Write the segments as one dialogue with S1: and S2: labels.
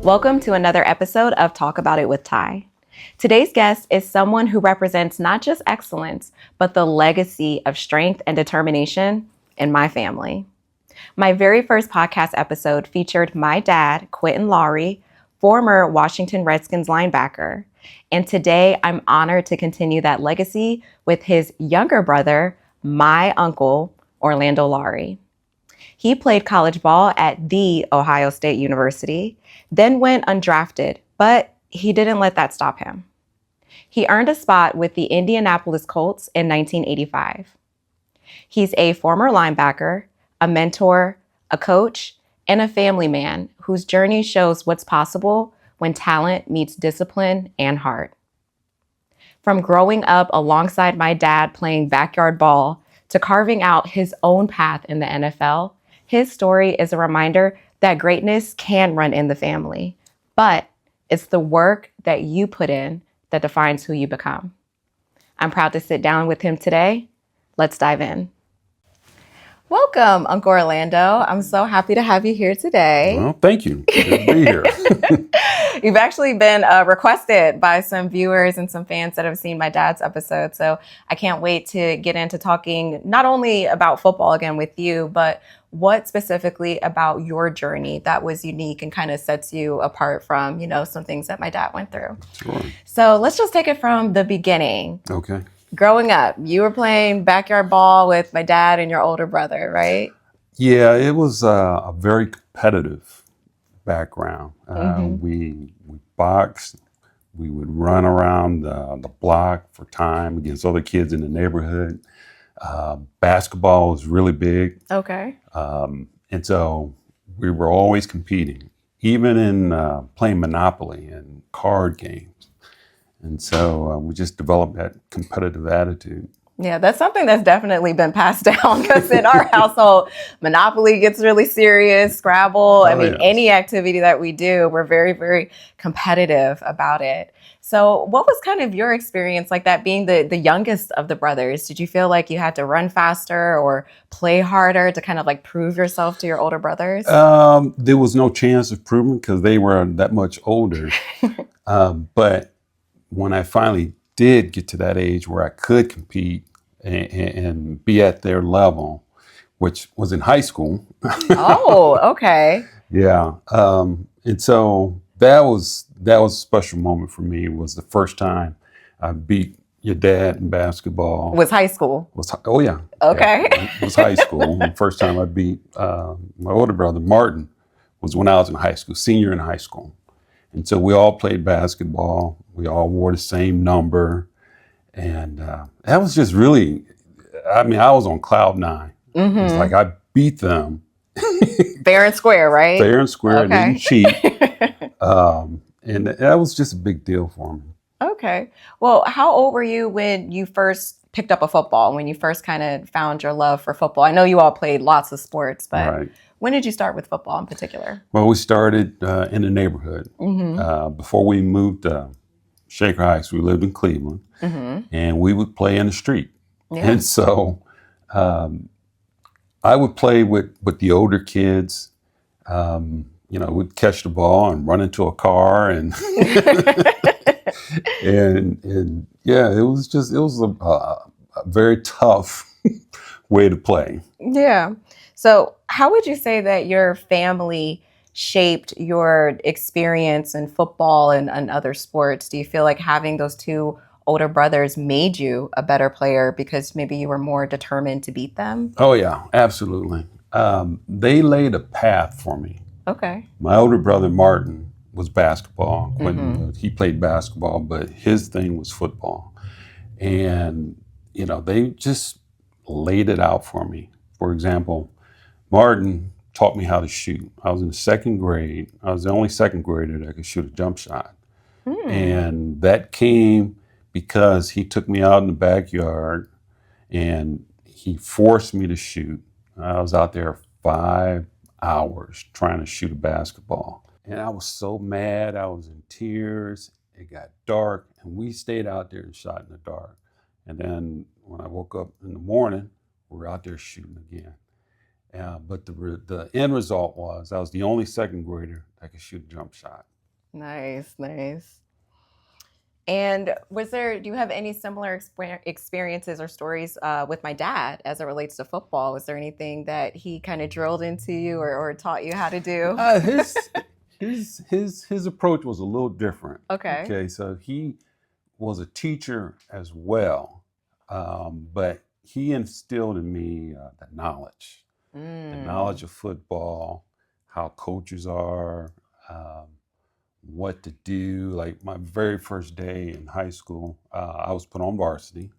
S1: Welcome to another episode of Talk About It with Ty. Today's guest is someone who represents not just excellence, but the legacy of strength and determination in my family. My very first podcast episode featured my dad, Quentin Lowry, former Washington Redskins linebacker. And today I'm honored to continue that legacy with his younger brother, my uncle, Orlando Lowry. He played college ball at The Ohio State University, then went undrafted, but he didn't let that stop him. He earned a spot with the Indianapolis Colts in 1985. He's a former linebacker, a mentor, a coach, and a family man whose journey shows what's possible when talent meets discipline and heart. From growing up alongside my dad playing backyard ball to carving out his own path in the NFL, his story is a reminder that greatness can run in the family, but it's the work that you put in that defines who you become. I'm proud to sit down with him today. Let's dive in. Welcome, Uncle Orlando. I'm so happy to have you here today.
S2: Well, thank you. Good to be here.
S1: You've actually been requested by some viewers and some fans that have seen my dad's episode. So I can't wait to get into talking not only about football again with you, but what specifically about your journey that was unique and kind of sets you apart from, some things that my dad went through.
S2: Sure.
S1: So let's just take it from the beginning.
S2: Okay.
S1: Growing up, you were playing backyard ball with my dad and your older brother, right?
S2: Yeah, it was a very competitive background. We boxed. We would run around the block for time against other kids in the neighborhood. Basketball was really big.
S1: Okay.
S2: And so we were always competing, even in playing Monopoly and card games. And so we just developed that competitive attitude.
S1: Yeah, that's something that's definitely been passed down because in our household, Monopoly gets really serious, Scrabble. Any activity that we do, we're very, very competitive about it. So what was kind of your experience like that, being the youngest of the brothers? Did you feel like you had to run faster or play harder to kind of like prove yourself to your older brothers?
S2: There was no chance of proving because they were that much older. But when I finally did get to that age where I could compete and be at their level, which was in high school.
S1: Oh, okay.
S2: Yeah. And so that was a special moment for me. It was the first time I beat your dad in basketball.
S1: Was high school?
S2: Oh, yeah.
S1: Okay.
S2: Yeah, it was high school. The first time I beat my older brother, Martin, was when I was in high school, senior in high school. And so we all played basketball. We all wore the same number. And that was just really, I was on cloud nine. Mm-hmm. It's like I beat them.
S1: Fair and square, right?
S2: Fair and square,
S1: okay.
S2: Didn't cheat. And that was just a big deal for me.
S1: Okay. Well, how old were you when you first picked up a football, when you first kind of found your love for football? I know you all played lots of sports, but right. When did you start with football in particular?
S2: Well, we started in the neighborhood. Mm-hmm. Before we moved to Shaker Heights, we lived in Cleveland, mm-hmm. and we would play in the street. Yeah. And so I would play with the older kids. We'd catch the ball and run into a car, and and yeah, it was a very tough way to play.
S1: Yeah. So how would you say that your family shaped your experience in football and other sports? Do you feel like having those two older brothers made you a better player because maybe you were more determined to beat them?
S2: Oh, yeah, absolutely. They laid a path for me.
S1: Okay.
S2: My older brother, Martin, was basketball. Quentin, mm-hmm. He played basketball, but his thing was football. And, they just laid it out for me. For example, Martin taught me how to shoot. I was in the second grade. I was the only second grader that could shoot a jump shot. And that came because he took me out in the backyard and he forced me to shoot. I was out there 5 hours trying to shoot a basketball. And I was so mad. I was in tears. It got dark and we stayed out there and shot in the dark. And then when I woke up in the morning, we were out there shooting again. But the end result was I was the only second grader that could shoot a jump shot.
S1: Nice, nice. And do you have any similar experiences or stories with my dad as it relates to football? Was there anything that he kind of drilled into you or taught you how to do?
S2: Uh, his his approach was a little different.
S1: Okay.
S2: Okay, so he was a teacher as well, but he instilled in me the
S1: Mm.
S2: knowledge of football, how coaches are, um, what to do. Like my very first day in high school, I was put on varsity,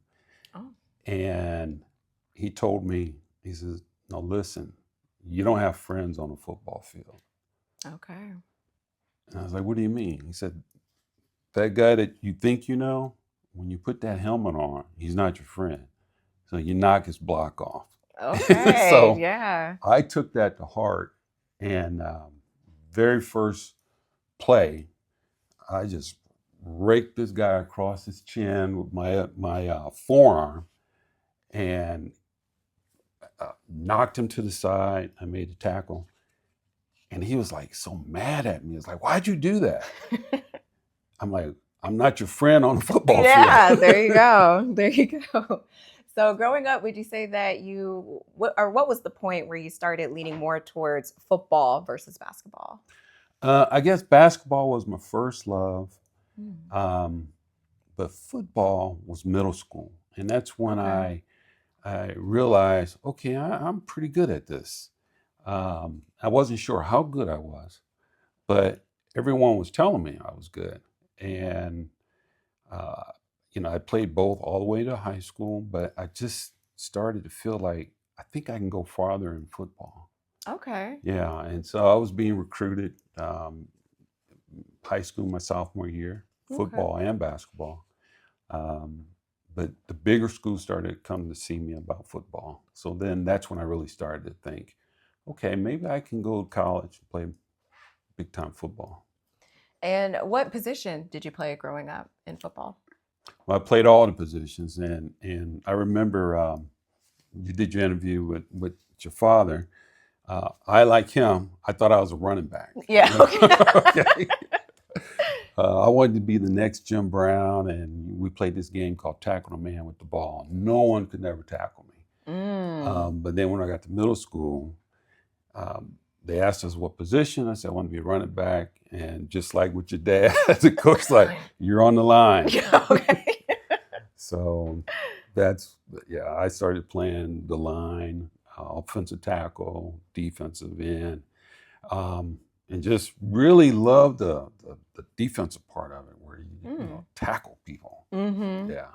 S1: Oh,
S2: and he told me, he says, "No, listen, you don't have friends on the football field."
S1: okay.
S2: And I was like, "What do you mean?" He said, "That guy that you think you know, when you put that helmet on, he's not your friend. So you knock his block off."
S1: Okay.
S2: So
S1: Yeah.
S2: I took that to heart, and very first play, I just raked this guy across his chin with my forearm and knocked him to the side. I made the tackle, and he was like so mad at me. He was like, "Why'd you do that?" I'm like, "I'm not your friend on the football
S1: Yeah,
S2: field."
S1: there you go. There you go. So growing up, would you say that what was the point where you started leaning more towards football versus basketball?
S2: I guess basketball was my first love,
S1: Mm.
S2: um, but football was middle school, and that's when
S1: Okay.
S2: I realized, okay, I'm pretty good at this. I wasn't sure how good I was, but everyone was telling me I was good, and uh, I played both all the way to high school, but I just started to feel like I think I can go farther in football.
S1: Okay.
S2: Yeah, and so I was being recruited high school my sophomore year,
S1: Okay.
S2: football and basketball. Um, but the bigger schools started coming to see me about football. So then that's when I really started to think, okay, maybe I can go to college and play big time football.
S1: And what position did you play growing up in football?
S2: Well, I played all the positions, and I remember you did your interview with your father. I, like him, I thought I was a running back.
S1: Yeah. Okay.
S2: Okay. I wanted to be the next Jim Brown, and we played this game called Tackle a Man with the Ball. No one could never tackle me.
S1: Mm.
S2: But then when I got to middle school, um, they asked us what position. I said I want to be a running back, and just like with your dad, the coach like, "You're on the line."
S1: Yeah. Okay.
S2: So that's yeah. I started playing the line, offensive tackle, defensive end, and just really loved the defensive part of it, where you
S1: Mm.
S2: tackle people.
S1: Mm-hmm.
S2: Yeah,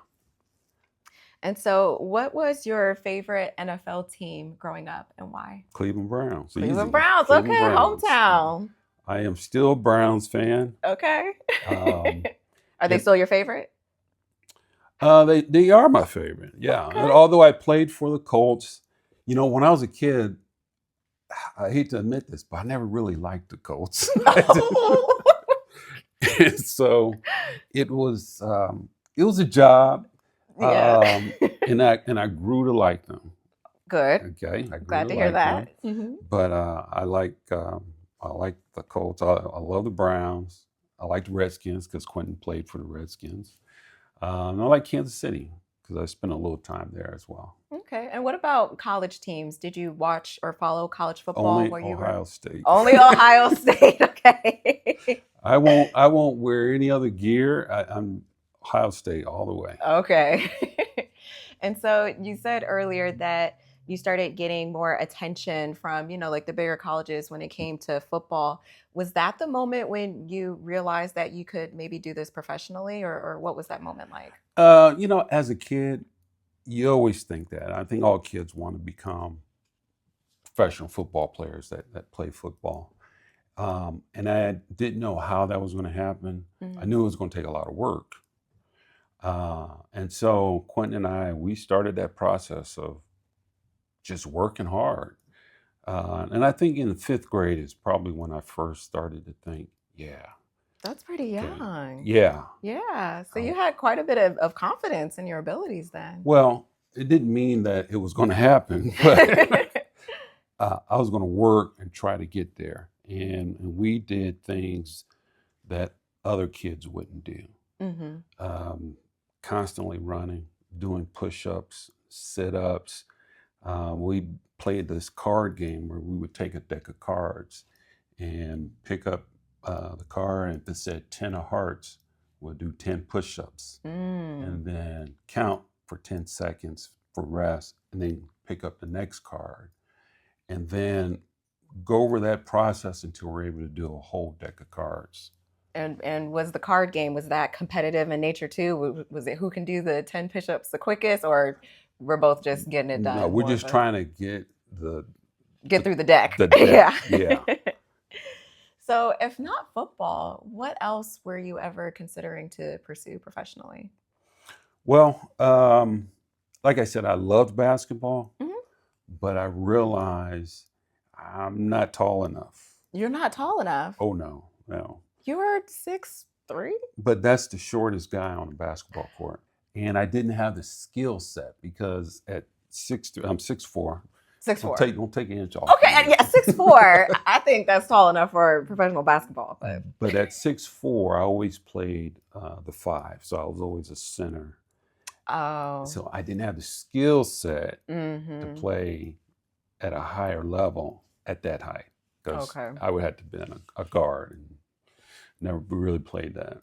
S1: And so, what was your favorite NFL team growing up and why?
S2: Cleveland Browns,
S1: Cleveland
S2: easy.
S1: Browns. Okay,
S2: Cleveland Browns.
S1: hometown.
S2: I am still a Browns fan.
S1: Okay.
S2: Um,
S1: Are they
S2: it,
S1: still your favorite?
S2: they are my favorite. Yeah, and
S1: Okay.
S2: although I played for the Colts, when I was a kid, I hate to admit this, but I never really liked the Colts.
S1: Oh.
S2: And so it was it was a job,
S1: Yeah.
S2: and I grew to like them.
S1: Good.
S2: Okay, I grew
S1: Glad
S2: to
S1: to hear
S2: like them,
S1: that. Hmm.
S2: but I like the Colts. I love the Browns. I like the Redskins because Quentin played for the Redskins. And I like Kansas City because I spent a little time there as well.
S1: Okay. And what about college teams? Did you watch or follow college football
S2: Only
S1: where you were?
S2: Ohio State.
S1: Only Ohio State. Okay.
S2: I won't wear any other gear. I'm Ohio State all the way.
S1: Okay. And so you said earlier that you started getting more attention from, like the bigger colleges when it came to football. Was that the moment when you realized that you could maybe do this professionally, or what was that moment like?
S2: As a kid, you always think that. I think all kids want to become professional football players that play football. And I didn't know how that was going to happen. I
S1: Mhm.
S2: knew it was going to take a lot of work. And so Quentin and we started that process of just working hard. And I think in the fifth grade is probably when I first started to think, yeah,
S1: That's pretty
S2: okay,
S1: young.
S2: yeah.
S1: Yeah. So
S2: I,
S1: you had quite a bit of confidence in your abilities then.
S2: well, it didn't mean that it was going to happen, but I was going to work and try to get there. And we did things that other kids wouldn't do.
S1: Mm-hmm.
S2: Constantly running, doing push-ups, sit-ups. We played this card game where we would take a deck of cards and pick up the card, and if it said 10 of hearts, we'll do 10 push-ups and then count for 10 seconds for rest, and then pick up the next card, and then go over that process until we're able to do a whole deck of cards.
S1: And was the card game, was that competitive in nature too? Was it who can do the 10 push-ups the quickest, or we're both just getting it done?
S2: No, we're just trying to get
S1: through the deck.
S2: The deck, yeah.
S1: So if not football, what else were you ever considering to pursue professionally?
S2: Well, like I said, I loved basketball, but I realized I'm not tall enough.
S1: You're not tall enough?
S2: Oh, no.
S1: You were 6'3"?
S2: But that's the shortest guy on the basketball court. And I didn't have the skill set because at 6'3", I'm 6'4".
S1: 6'4".
S2: Don't take an inch off.
S1: Okay, yeah, 6'4". I think that's tall enough for professional basketball.
S2: But at 6'4", I always played the 5, so I was always a center.
S1: Oh.
S2: So I didn't have the skill set to play at a higher level at that height. Because I would have to be a guard and never really played that.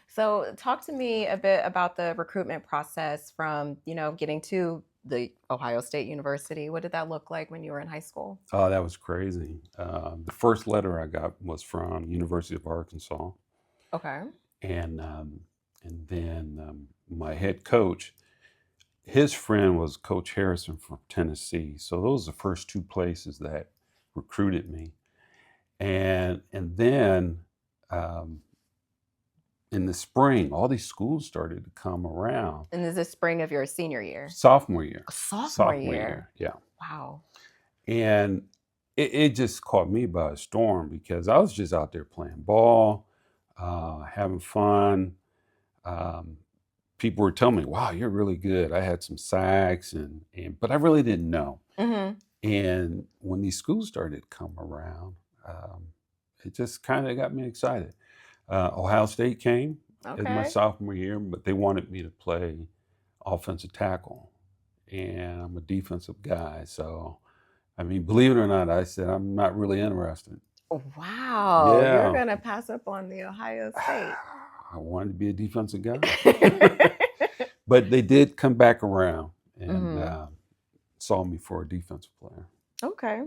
S1: So talk to me a bit about the recruitment process from, getting to the Ohio State University. What did that look like when you were in high school?
S2: Oh, that was crazy. The first letter I got was from University of Arkansas.
S1: Okay.
S2: And then my head coach, his friend was Coach Harrison from Tennessee. So those are the first two places that recruited me. And then in the spring, all these schools started to come around.
S1: And this is the spring of your senior year?
S2: Sophomore year.
S1: Sophomore year.
S2: Yeah.
S1: Wow.
S2: And it just caught me by a storm because I was just out there playing ball, having fun. People were telling me, wow, you're really good. I had some sacks, but I really didn't know. And when these schools started to come around, it just kind of got me excited. Ohio State came in my sophomore year, but they wanted me to play offensive tackle. And I'm a defensive guy. So, I mean, believe it or not, I said, I'm not really interested.
S1: Wow. Yeah. You're going to pass up on the Ohio State.
S2: I wanted to be a defensive guy. But they did come back around and saw me for a defensive player.
S1: Okay.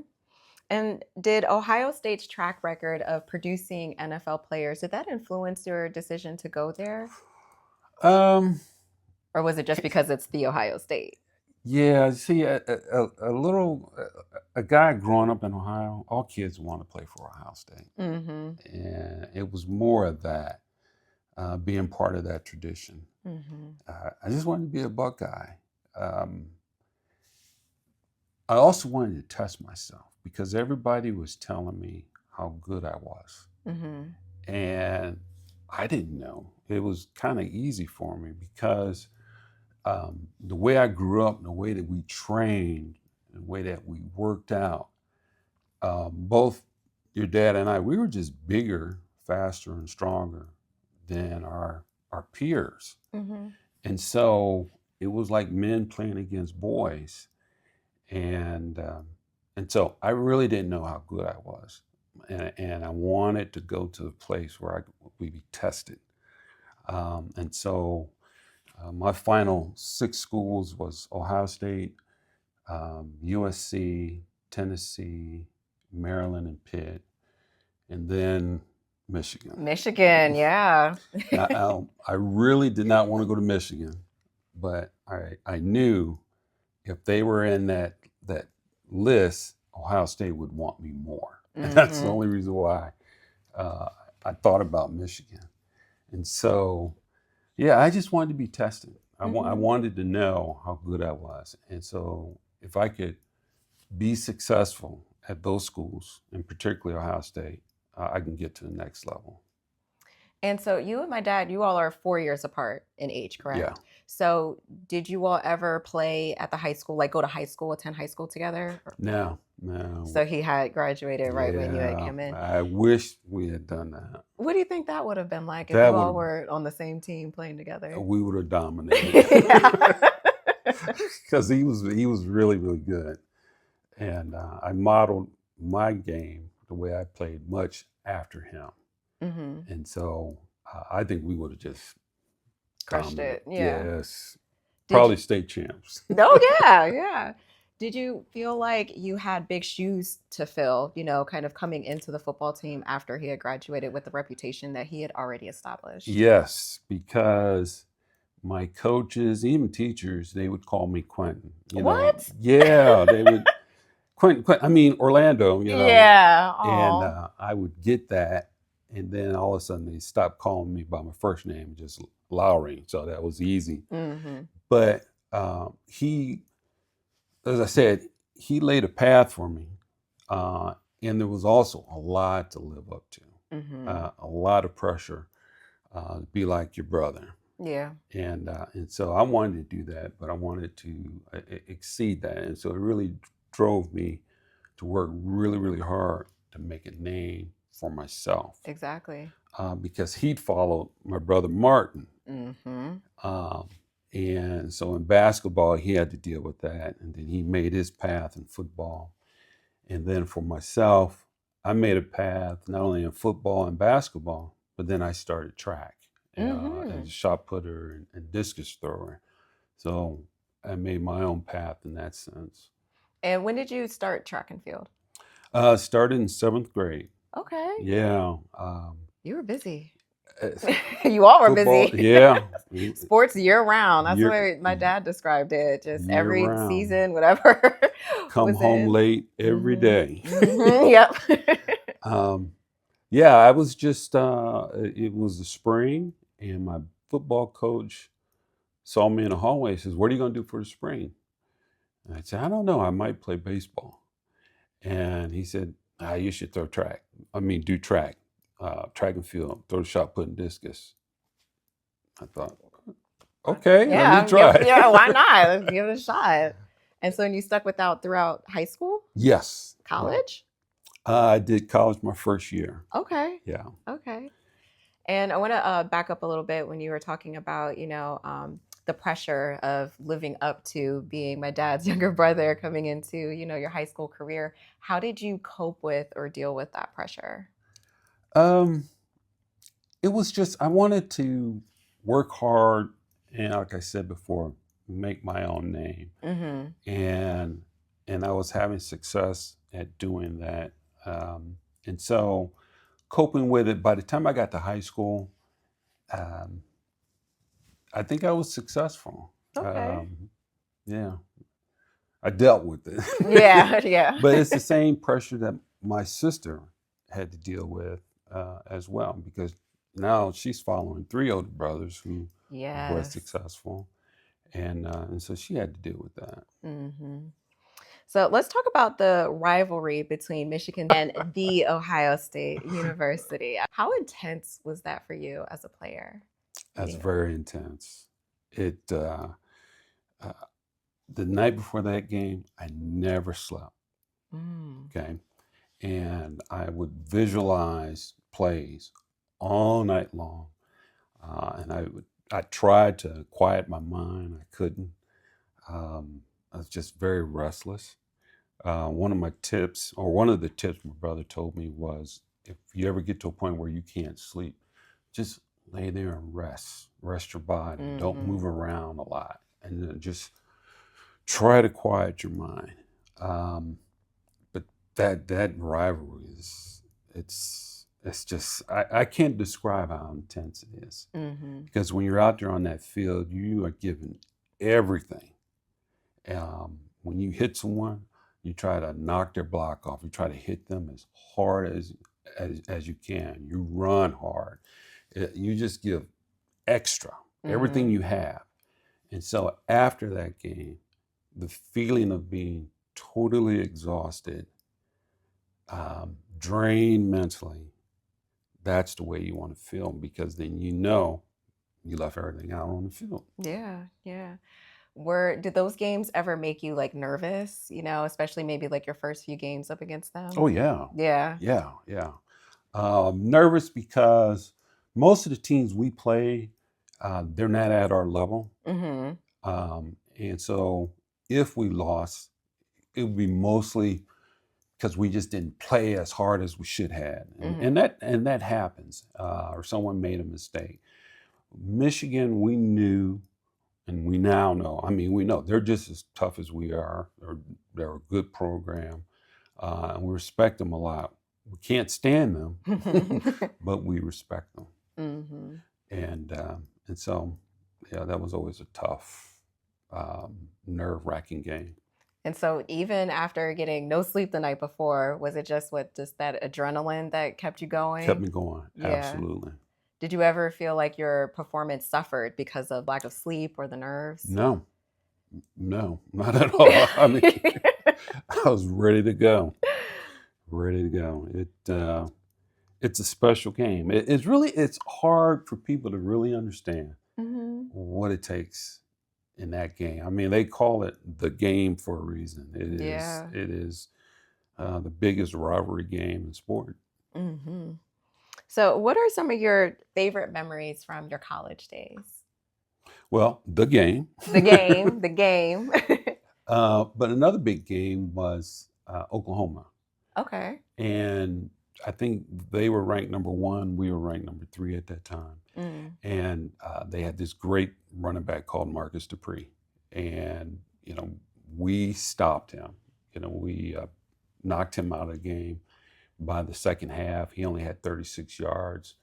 S1: And did Ohio State's track record of producing NFL players, did that influence your decision to go there? Or was it just because it's the Ohio State?
S2: Yeah, see, a guy growing up in Ohio, all kids want to play for Ohio State. And it was more of that, being part of that tradition. I just wanted to be a Buckeye. I also wanted to test myself because everybody was telling me how good I was. And I didn't know. It was kind of easy for me because the way I grew up, the way that we trained, the way that we worked out, both your dad and I, we were just bigger, faster, and stronger than our peers. And so it was like men playing against boys. And so I really didn't know how good I was. And I wanted to go to a place where we'd be tested. And so my final 6 schools was Ohio State, USC, Tennessee, Maryland, and Pitt, and then Michigan.
S1: Michigan, yeah.
S2: Now, I really did not want to go to Michigan, but I knew if they were in that list, Ohio State would want me more. And that's the only reason why I thought about Michigan. And so, yeah, I just wanted to be tested. I wanted to know how good I was. And so if I could be successful at those schools, and particularly Ohio State, I can get to the next level.
S1: And so you and my dad, you all are 4 years apart in age, correct?
S2: Yeah.
S1: So did you all ever play at the high school, like go to high school, attend high school together?
S2: No. No.
S1: So he had graduated right when you had
S2: Yeah,
S1: come in.
S2: I wish we had done that.
S1: What do you think that would have been like if
S2: That
S1: you all
S2: would
S1: were on the same team playing together?
S2: we would have dominated
S1: Yeah.
S2: because he was really really good, and I modeled my game the way I played much after him,
S1: hmm
S2: and so I think we would have just
S1: Crushed
S2: dominated.
S1: it. Yeah.
S2: Yes,
S1: Did
S2: probably
S1: you?
S2: state champs.
S1: Oh yeah, yeah. Did you feel like you had big shoes to fill, kind of coming into the football team after he had graduated with the reputation that he had already established?
S2: Yes, because my coaches, even teachers, they would call me Quentin.
S1: What?
S2: Yeah, they would. Quentin, I mean Orlando.
S1: Yeah.
S2: And
S1: Oh.
S2: I would get that, and then all of a sudden they stopped calling me by my first name, just Lowry. So that was easy.
S1: Mm-hmm.
S2: But he, as I said, he laid a path for me, and there was also a lot to live up to,
S1: Mm-hmm.
S2: a lot of pressure to be like your brother.
S1: Yeah.
S2: And so I wanted to do that, but I wanted to exceed that, and so it really drove me to work really, really hard to make a name for myself,
S1: Exactly.
S2: because he'd followed my brother Martin,
S1: Mm-hmm.
S2: um, and so in basketball he had to deal with that, and then he made his path in football, and then for myself, I made a path not only in football and basketball, but then I started track
S1: Mm-hmm.
S2: as a shot putter and discus thrower. So I made my own path in that sense.
S1: And when did you start track and field?
S2: Started in seventh grade.
S1: Okay.
S2: Yeah.
S1: You were busy.
S2: uh,
S1: You all were
S2: Football.
S1: busy.
S2: Yeah.
S1: Sports year round. That's the
S2: Year
S1: way my dad described it. Just
S2: year
S1: every
S2: round.
S1: season, whatever
S2: Come
S1: was
S2: home
S1: in.
S2: late every
S1: Mm-hmm.
S2: day.
S1: Mm-hmm. Yep.
S2: Yeah, I was just. It was the spring, and my football coach saw me in the hallway. He says, "What are you going to do for the spring?" And I said, "I don't know. I might play baseball." And he said, "You should throw track. I mean, do track, track and field, throw the shot put and discus." I thought, okay, let me
S1: Yeah.
S2: try.
S1: Yeah. Why not? Let's give it a shot. And so, you stuck with that throughout high school,
S2: Yes.
S1: college?
S2: I did college my first year.
S1: Okay.
S2: Yeah.
S1: Okay. And I want to back up a little bit when you were talking about, the pressure of living up to being my dad's younger brother coming into, your high school career. How did you cope with or deal with that pressure?
S2: Um, it was just I wanted to work hard and, like I said before, make my own name,
S1: Mm-hmm.
S2: and I was having success at doing that, and so coping with it. By the time I got to high school, um, I think I was successful.
S1: Okay.
S2: Yeah, I dealt with
S1: Yeah.
S2: it,
S1: Yeah.
S2: but it's the same pressure that my sister had to deal with as well, because now she's following three older brothers who were
S1: Yes.
S2: successful, and so she had to deal with that.
S1: Mm-hmm. So let's talk about the rivalry between Michigan and the Ohio State University. How intense was that for you as a player?
S2: That's
S1: Leading up.
S2: very intense. It uh, the night before that game, I never slept.
S1: Mm.
S2: Okay, and I would visualize plays all night long, and I tried to quiet my mind. I couldn't. I was just very restless. One of my tips, or one of the tips my brother told me was, if you ever get to a point where you can't sleep, just lay there and rest your body. Don't
S1: Mm-hmm.
S2: move around a lot, and then just try to quiet your mind. But that rivalry is it's just I can't describe how intense it is,
S1: Mm-hmm.
S2: because when you're out there on that field, you are given everything. When you hit someone, you try to knock their block off. You try to hit them as hard as you can. You run hard. You just give extra, everything
S1: Mm-hmm.
S2: you have. And so after that game, the feeling of being totally exhausted, drained mentally, that's the way you want to feel, because then you know you left everything out on the field.
S1: Yeah, yeah. Did those games ever make you like nervous, especially maybe like your first few games up against them?
S2: Oh yeah,
S1: Yeah.
S2: yeah, yeah. Nervous because most of the teams we play, they're not at our level,
S1: Mm-hmm.
S2: and so if we lost, it would be mostly because we just didn't play as hard as we should have, and,
S1: Mm-hmm.
S2: and that happens, or someone made a mistake. Michigan, we knew, and we now know. I mean, we know they're just as tough as we are. They're a good program, and we respect them a lot. We can't stand them, but we respect them,
S1: Mm-hmm.
S2: and so yeah, that was always a tough, nerve-wracking game.
S1: And so even after getting no sleep the night before, was it just that adrenaline that kept you
S2: Kept
S1: going?
S2: me going,
S1: Yeah.
S2: absolutely.
S1: Did you ever feel like your performance suffered because of lack of sleep or the nerves?
S2: No, no, not at all. I mean, I was ready to go, ready to go. It's a special game. It's hard for people to really understand
S1: Hmm.
S2: what it takes in that game. I mean, they call it the game for a reason.
S1: Yeah.
S2: It is the biggest rivalry game in sport.
S1: Hmm. So, what are some of your favorite memories from your college days?
S2: Well, the game.
S1: The game, the game.
S2: But another big game was Oklahoma.
S1: Okay.
S2: And I think they were ranked number one. We were ranked number three at that time.
S1: Mm.
S2: And they had this great running back called Marcus Dupree. And, we stopped him. We knocked him out of the game. By the second half, he only had 36 yards,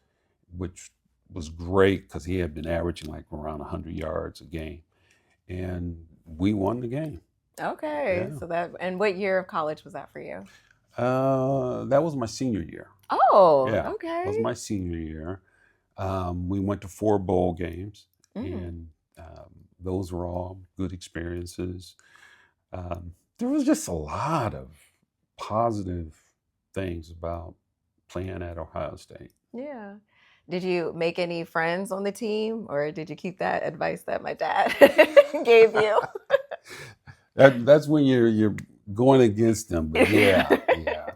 S2: which was great because he had been averaging like around 100 yards a game. And we won the game.
S1: Okay.
S2: Yeah.
S1: And what year of college was that for you?
S2: That was my senior year.
S1: Oh,
S2: Yeah, that was
S1: okay.
S2: my senior year. We went to 4 bowl games,
S1: Mm.
S2: and those were all good experiences. There was just a lot of positive things about playing at Ohio State.
S1: Yeah. Did you make any friends on the team, or did you keep that advice that my dad gave you?
S2: That's when you're going against them, but yeah,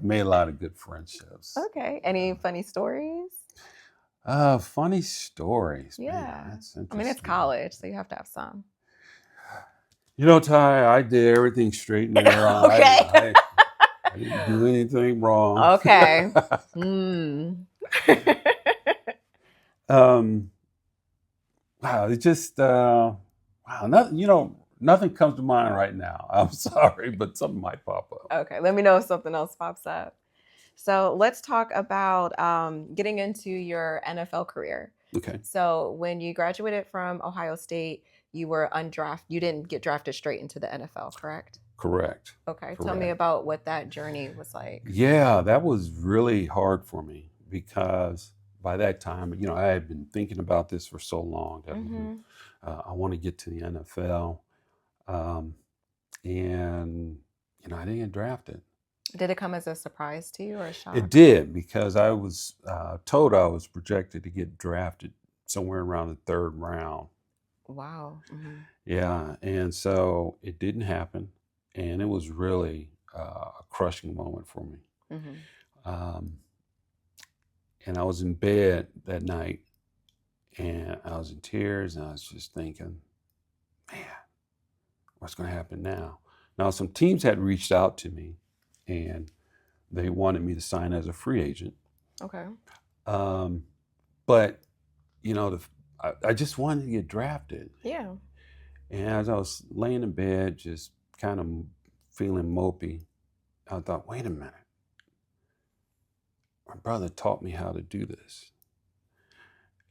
S2: made a lot of good friendships.
S1: Okay. Any funny stories?
S2: Funny stories, man.
S1: Yeah.
S2: That's
S1: I mean, it's
S2: interesting.
S1: college, so you have to have some.
S2: Ty, I did everything straight and narrow.
S1: Okay.
S2: I didn't do anything wrong.
S1: Okay. Hmm.
S2: um, wow, it just wow, nothing comes to mind right now. I'm sorry, but something might pop up.
S1: Okay. Let me know if something else pops up. So let's talk about getting into your NFL career.
S2: Okay,
S1: So when you graduated from Ohio State, you were undrafted. You didn't get drafted straight into the NFL, correct?
S2: correct.
S1: Okay. Tell me
S2: Correct.
S1: about what that journey was like.
S2: Yeah, that was really hard for me because by that time, I had been thinking about this for so long that
S1: Hmm.
S2: I want to get to the NFL, um, and I didn't get drafted.
S1: Did it come as a surprise to you or a
S2: It
S1: shock?
S2: did because I was told I was projected to get drafted somewhere around the third round.
S1: Wow. Hmm.
S2: Yeah, and so it didn't happen, and it was really a crushing moment for me.
S1: Hmm.
S2: Um, and I was in bed that night, and I was in tears, and I was just thinking, man, what's going to happen now? Now, some teams had reached out to me, and they wanted me to sign as a free agent.
S1: Okay.
S2: Um, but I just wanted to get drafted.
S1: Yeah.
S2: And as I was laying in bed, just kind of feeling mopey, I thought, wait a minute. My brother taught me how to do this.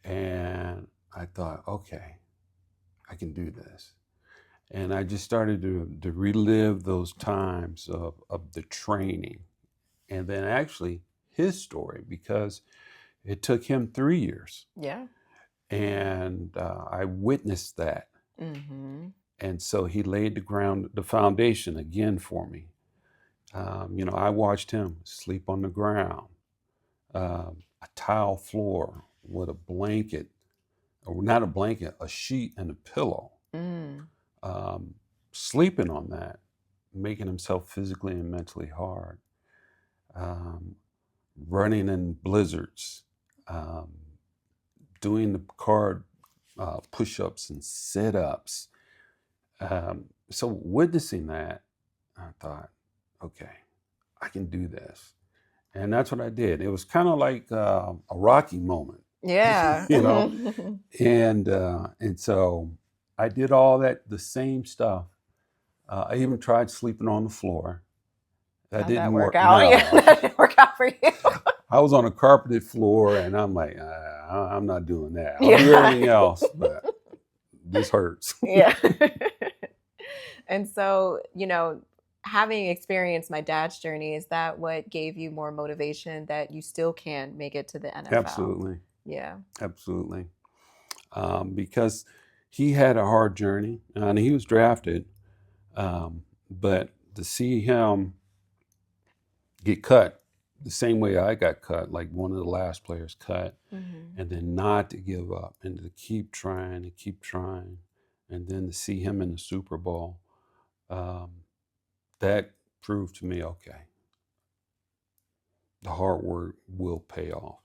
S2: And I thought, okay, I can do this. And I just started to relive those times of the training. And then actually his story, because it took him 3 years.
S1: Yeah.
S2: And I witnessed that.
S1: Hmm.
S2: And so he laid the foundation again for me. I watched him sleep on the ground, a tile floor with a blanket, or not a blanket, a sheet and a pillow,
S1: Mm.
S2: um, sleeping on that, making himself physically and mentally hard, um, running in blizzards, um, doing the card push-ups and sit-ups. So witnessing that, I thought, okay, I can do this. And that's what I did. It was kind of like a Rocky moment,
S1: Yeah.
S2: you know. And so I did all that, the same stuff. I even tried sleeping on the floor. That
S1: How'd that
S2: didn't
S1: work
S2: work.
S1: out? Yeah,
S2: No,
S1: that didn't work out for you.
S2: I was on a carpeted floor, and I'm like, I'm not doing that. I'll do
S1: Yeah.
S2: everything else, but this hurts.
S1: Yeah. And so, having experienced my dad's journey, is that what gave you more motivation that you still can make it to the NFL?
S2: Absolutely,
S1: Yeah.
S2: absolutely. Because he had a hard journey, and he was drafted, but to see him get cut the same way I got cut, like one of the last players cut,
S1: Mm-hmm.
S2: and then not to give up and to keep trying and keep trying, and then to see him in the Super Bowl, um, that proved to me, okay, the hard work will pay off.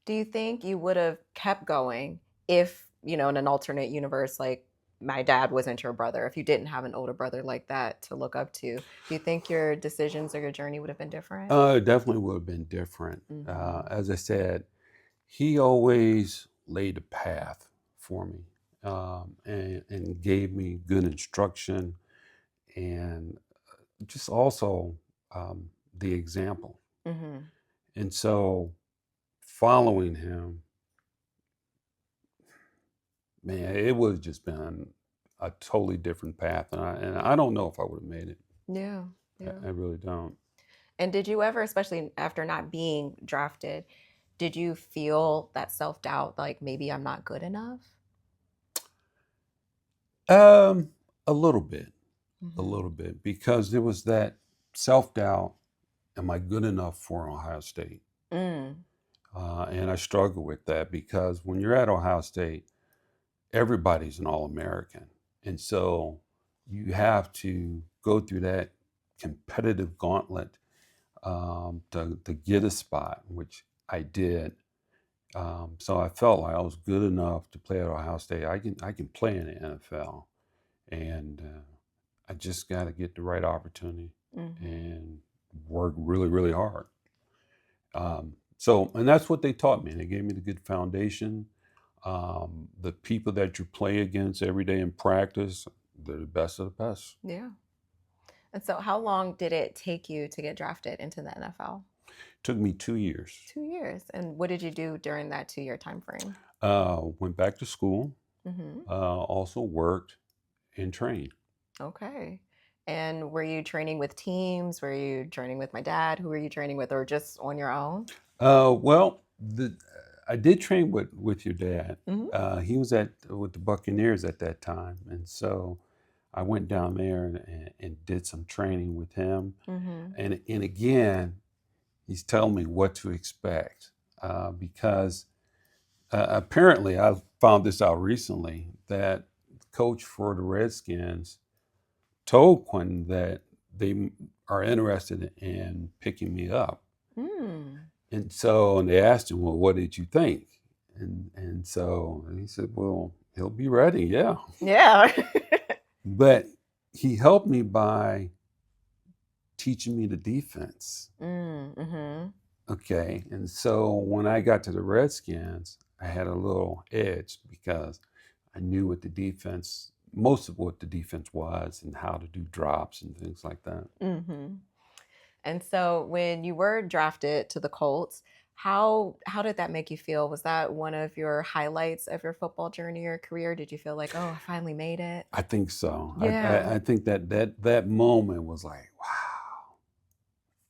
S1: Do you think you would have kept going if, in an alternate universe, like my dad wasn't your brother, if you didn't have an older brother like that to look up to? Do you think your decisions or your journey would have been different?
S2: It definitely would have been different.
S1: Mm-hmm.
S2: As I said, he always laid a path for me, and gave me good instruction, and just also the example.
S1: Mm-hmm.
S2: And so following him, man, it would have just been a totally different path. And I don't know if I would have made it.
S1: Yeah. Yeah.
S2: I really don't.
S1: And did you ever, especially after not being drafted, did you feel that self-doubt, like maybe I'm not good enough?
S2: Um, a little bit,
S1: Mm-hmm.
S2: because there was that self-doubt. Am I good enough for Ohio State?
S1: Mm.
S2: And I struggle with that because when you're at Ohio State, everybody's an All-American. And so you have to go through that competitive gauntlet, to get a spot, which I did. So I felt like I was good enough to play at Ohio State. I can play in the NFL, and I just got to get the right opportunity
S1: Mm-hmm.
S2: and work really, really hard. And that's what they taught me. They gave me the good foundation. The people that you play against every day in practice, they're the best of the best.
S1: Yeah. And so how long did it take you to get drafted into the NFL?
S2: Took me 2 years.
S1: 2 years. And what did you do during that 2 year time frame?
S2: Went back to school,
S1: Mm-hmm.
S2: also worked and trained.
S1: Okay. And were you training with teams? Were you training with my dad? Who were you training with, or just on your own?
S2: Well, I did train with your dad.
S1: Mm-hmm.
S2: He was with the Buccaneers at that time, and so I went down there and did some training with him.
S1: Mm-hmm.
S2: And again, he's telling me what to expect, because apparently I found this out recently that the coach for the Redskins told Quentin that they are interested in picking me up.
S1: Mm.
S2: And they asked him, well, what did you think? And so he said, well, he'll be ready, yeah.
S1: Yeah.
S2: But he helped me by teaching me the defense.
S1: Mm-hmm.
S2: Okay. And so when I got to the Redskins, I had a little edge because I knew most of what the defense was and how to do drops and things like that.
S1: Mm-hmm. And so when you were drafted to the Colts, how did that make you feel? Was that one of your highlights of your football journey or career? Did you feel like, oh, I finally made it?
S2: I think so.
S1: Yeah.
S2: I think that moment was like, wow,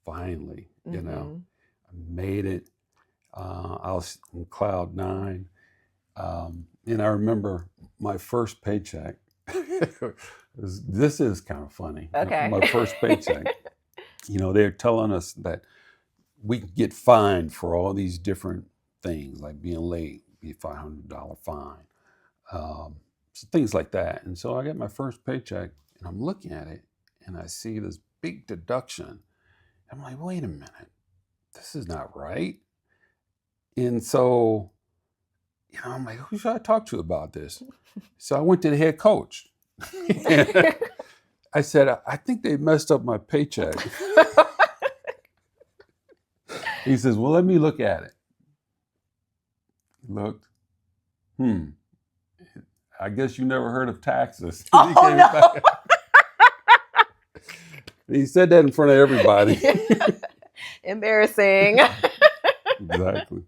S2: finally,
S1: Mm-hmm.
S2: I made it. I was on cloud nine. And I remember my first paycheck. This is kind of funny.
S1: Okay.
S2: My first paycheck, they're telling us that we can get fined for all these different things, like being late, be a $500 fine. things like that. And so I get my first paycheck, and I'm looking at it, and I see this big deduction. I'm like, wait a minute, this is not right. And so, I'm like, who should I talk to about this? So I went to the head coach. I said, I think they messed up my paycheck. He says, well, let me look at it. He looked. I guess you never heard of taxes.
S1: Oh, no.
S2: He said that in front of everybody.
S1: Embarrassing.
S2: Exactly.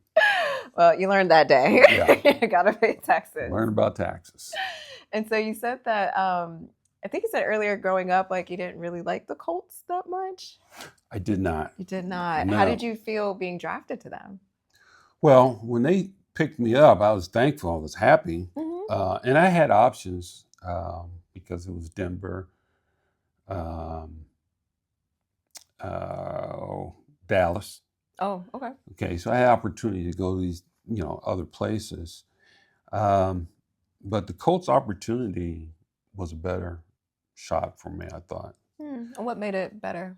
S1: Well, you learned that day.
S2: Yeah.
S1: You gotta pay taxes.
S2: Learn about taxes.
S1: And so you said that, I think you said earlier growing up, like you didn't really like the Colts that much.
S2: I did not.
S1: You did not.
S2: No.
S1: How did you feel being drafted to them?
S2: Well, when they picked me up, I was thankful. I was happy.
S1: Mm-hmm.
S2: And I had options because it was Denver, Dallas.
S1: Oh, okay.
S2: Okay, so I had opportunity to go to these, other places. But the Colts opportunity was a better shot for me, I thought.
S1: And what made it better?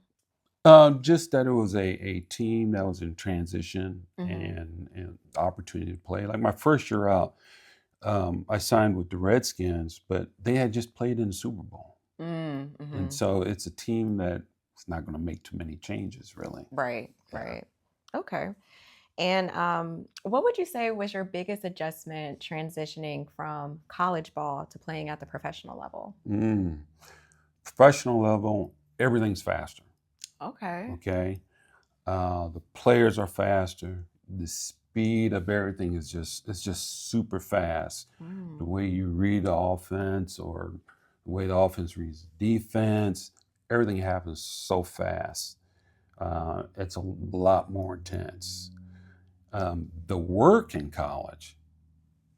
S2: Just that it was a team that was in transition
S1: Mm-hmm.
S2: and the opportunity to play. Like my first year out, I signed with the Redskins, but they had just played in the Super Bowl.
S1: Mm-hmm.
S2: And so it's a team that's not going to make too many changes, really.
S1: Right. Okay. And what would you say was your biggest adjustment transitioning from college ball to playing at the professional level?
S2: Professional level, everything's faster.
S1: Okay.
S2: The players are faster. The speed of everything is just super fast. The way you read the offense or the way the offense reads the defense, everything happens so fast. It's a lot more intense. The work in college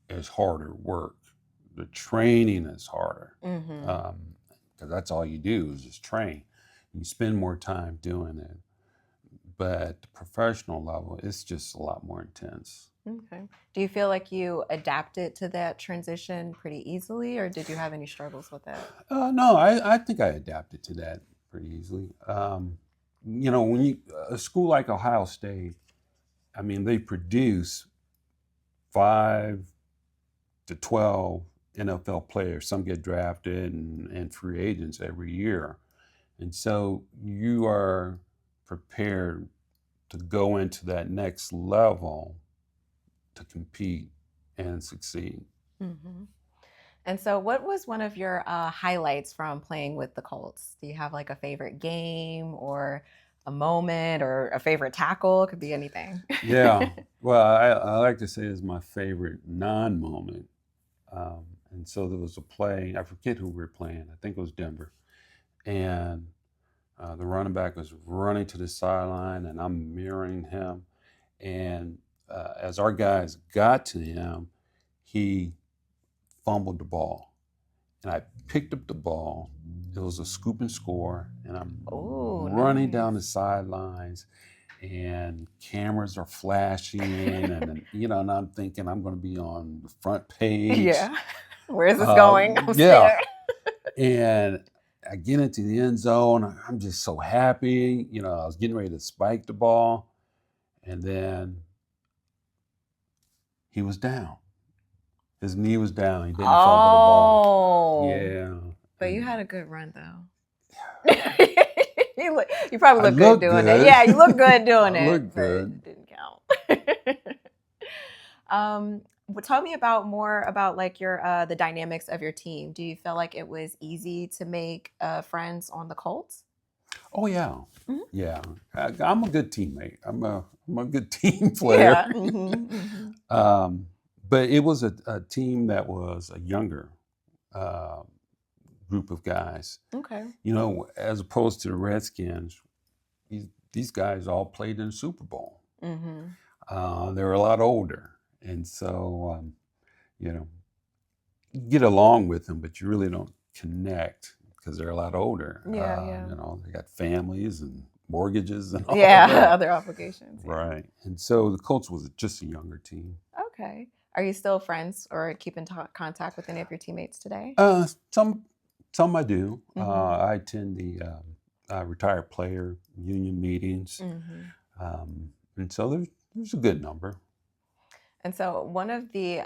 S2: is harder work. The training is harder. Because that's all you do is just train. You spend more time doing it. But at the professional level, it's just a lot more intense.
S1: Okay. Do you feel like you adapted to that transition pretty easily, or did you have any struggles with that?
S2: No, I think I adapted to that pretty easily. When a school like Ohio State, I mean, they produce 5 to 12 NFL players. Some get drafted and free agents every year. And so you are prepared to go into that next level to compete and succeed.
S1: Mm-hmm. And so what was one of your highlights from playing with the Colts? Do you have like a favorite game or a moment or a favorite tackle? It could be anything.
S2: Yeah. Well, I like to say it's my favorite non-moment. And so there was a play, I forget who we were playing. I think it was Denver. And the running back was running to the sideline, and I'm mirroring him. And as our guys got to him, he fumbled the ball. And I picked up the ball. It was a scoop and score. And I'm running down the sidelines, and cameras are flashing. And, and I'm thinking I'm going to be on the front page.
S1: Yeah. Where is this going? I'm
S2: yeah.
S1: scared.
S2: And I get into the end zone. I'm just so happy. I was getting ready to spike the ball. And then he was down. His knee was down. He didn't fumble the ball. Yeah.
S1: But you had a good run, though. You probably look good doing it. Yeah, you look good doing it.
S2: Look good.
S1: It didn't count. Tell me more about like your the dynamics of your team. Do you feel like it was easy to make friends on the Colts?
S2: Oh yeah, yeah. I'm a good teammate. I'm a good team player.
S1: Yeah.
S2: But it was a team that was a younger group of guys.
S1: Okay.
S2: As opposed to the Redskins, these guys all played in the Super Bowl. They were a lot older. And so, you get along with them, but you really don't connect because they're a lot older.
S1: Yeah.
S2: They got families and mortgages and all
S1: that. Other obligations.
S2: Right. And so the Colts was just a younger team.
S1: Okay. Are you still friends or keep in contact with any of your teammates today?
S2: Some I do.
S1: Mm-hmm.
S2: I attend the retired player union meetings,
S1: Mm-hmm.
S2: and so there's a good number.
S1: And so, one of the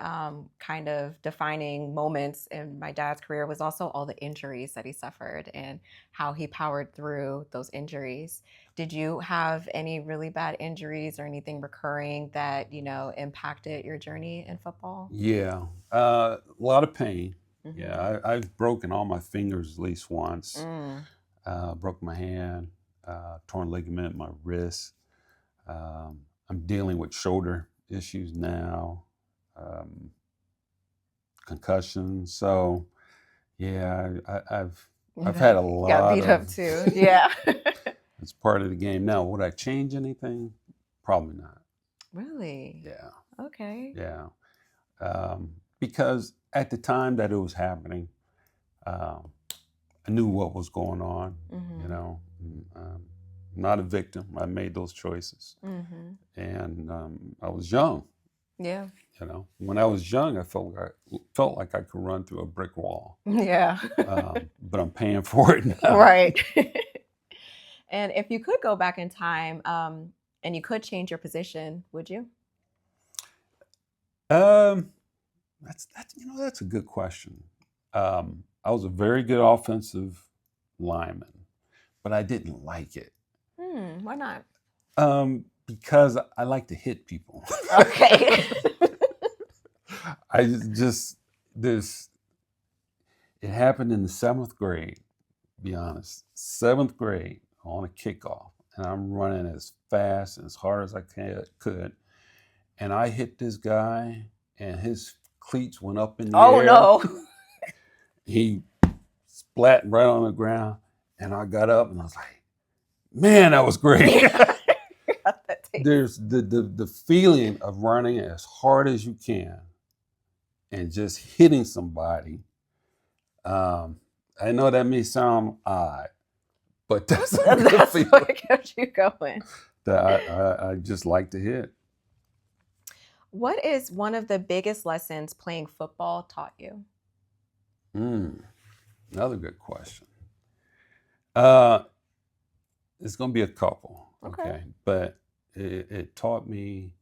S1: kind of defining moments in my dad's career was also all the injuries that he suffered and how he powered through those injuries. Did you have any really bad injuries or anything recurring that, impacted your journey in football?
S2: Yeah, a lot of pain.
S1: Mm-hmm.
S2: Yeah, I've broken all my fingers at least once.
S1: Mm.
S2: Broke my hand, torn ligament in my wrist. I'm dealing with shoulder issues now, um, concussions. So yeah, I've had a
S1: You got
S2: lot
S1: beat up
S2: of.
S1: too. Yeah.
S2: It's part of the game. Now, would I change anything? Probably not.
S1: Really?
S2: Yeah,
S1: Okay.
S2: yeah. Because at the time that it was happening, um, I knew what was going on. You
S1: Mm-hmm.
S2: know, I'm not a victim. I made those choices,
S1: Mm-hmm.
S2: and I was young.
S1: Yeah.
S2: When I was young, I felt like I could run through a brick wall.
S1: Yeah.
S2: But I'm paying for it now.
S1: Right. And if you could go back in time, and you could change your position, would you?
S2: Um, that's a good question. I was a very good offensive lineman, but I didn't like it
S1: Why not?
S2: because I like to hit people.
S1: Okay.
S2: I just this it happened in the seventh grade. Be honest, seventh grade on a kickoff, and I'm running as fast and as hard as I could, and I hit this guy, and his cleats went up in the
S1: Oh
S2: air.
S1: no.
S2: He splat right on the ground, and I got up and I was like, "Man, that was great."
S1: Got that taste.
S2: There's the feeling of running as hard as you can and just hitting somebody. Um, I know that may sound odd, but that's a good
S1: That's
S2: feeling
S1: what kept you going.
S2: that I just like to hit.
S1: What is one of the biggest lessons playing football taught you?
S2: Mm, another good question. Uh, it's going to be a couple,
S1: Okay.
S2: okay? But it taught me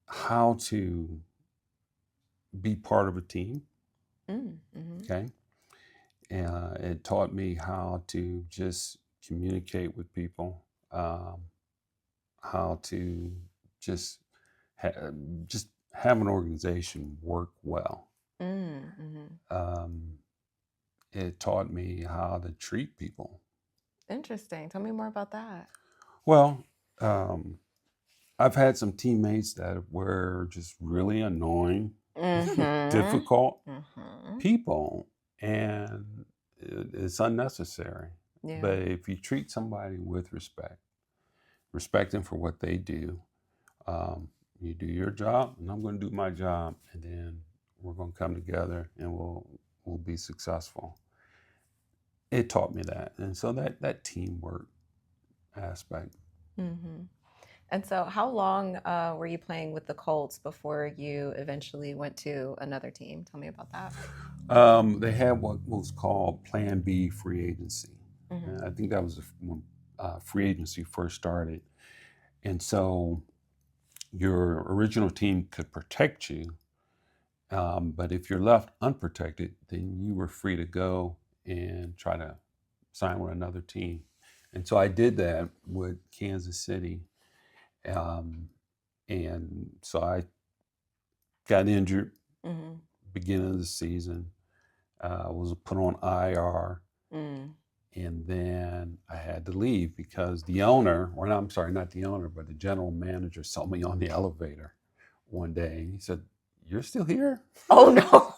S2: how to be part of a team,
S1: Mm-hmm.
S2: okay? It taught me how to just communicate with people, how to just just have an organization work well.
S1: Mm-hmm.
S2: Um, it taught me how to treat people.
S1: Interesting. Tell me more about that.
S2: Well, um, I've had some teammates that were just really annoying,
S1: Mm-hmm.
S2: difficult
S1: Mm-hmm.
S2: people, and it's unnecessary.
S1: Yeah.
S2: But if you treat somebody with respect them for what they do, you do your job, and I'm going to do my job, and then we're going to come together and we'll be successful. It taught me that, and so that teamwork aspect.
S1: Mm-hmm. And so, how long were you playing with the Colts before you eventually went to another team? Tell me about that.
S2: They had what was called Plan B free agency.
S1: Mm-hmm.
S2: And I think that was when free agency first started. And so your original team could protect you, but if you're left unprotected, then you were free to go and try to sign with another team. And so I did that with Kansas City. Um, and so I got injured
S1: Mm-hmm.
S2: beginning of the season, was put on IR.
S1: Mm.
S2: And then I had to leave because the owner, or no, I'm sorry, not the owner, but the general manager saw me on the elevator one day. And he said, "You're still here?"
S1: Oh no.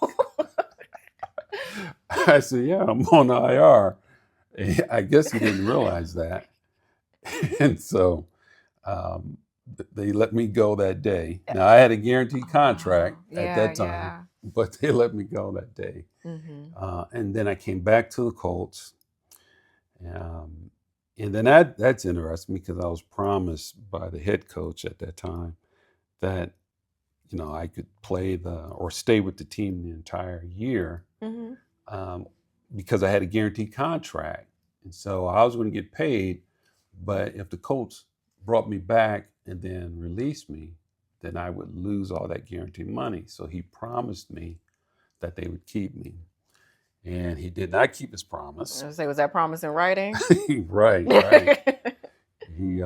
S2: I said, "Yeah, I'm on IR." I guess he didn't realize that. And so um, they let me go that day. Now, I had a guaranteed
S1: Oh,
S2: contract at
S1: yeah,
S2: that time,
S1: yeah.
S2: but they let me go that day.
S1: Mm-hmm.
S2: And then I came back to the Colts. Um, and then that's interesting because I was promised by the head coach at that time that, I could play or stay with the team the entire year, because I had a guaranteed contract. And so I was going to get paid, but if the Colts brought me back and then released me, then I would lose all that guaranteed money. So he promised me that they would keep me. And he did not keep his promise.
S1: I was say, was that promise in writing?
S2: Right. He